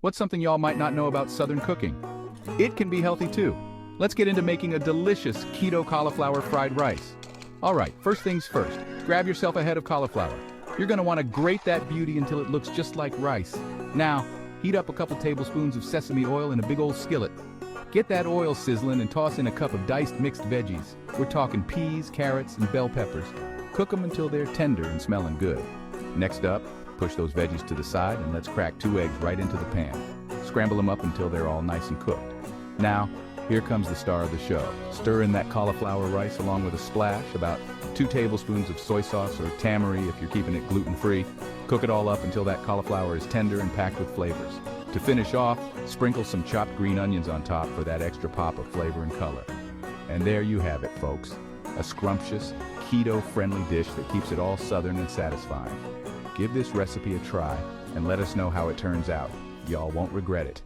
What's something y'all might not know about Southern cooking? It can be healthy too. Let's get into making a delicious keto cauliflower fried rice. Alright, first things first, grab yourself a head of cauliflower. You're gonna wanna grate that beauty until it looks just like rice. Now, heat up a couple tablespoons of sesame oil in a big old skillet. Get that oil sizzling and toss in a cup of diced mixed veggies. We're talking peas, carrots, and bell peppers. Cook them until they're tender and smelling good. Next up, push those veggies to the side and let's crack 2 eggs right into the pan. Scramble them up until they're all nice and cooked. Now, here comes the star of the show. Stir in that cauliflower rice along with a splash, about 2 tablespoons of soy sauce or tamari if you're keeping it gluten-free. Cook it all up until that cauliflower is tender and packed with flavors. To finish off, sprinkle some chopped green onions on top for that extra pop of flavor and color. And there you have it, folks. A scrumptious, keto-friendly dish that keeps it all southern and satisfying. Give this recipe a try and let us know how it turns out. Y'all won't regret it.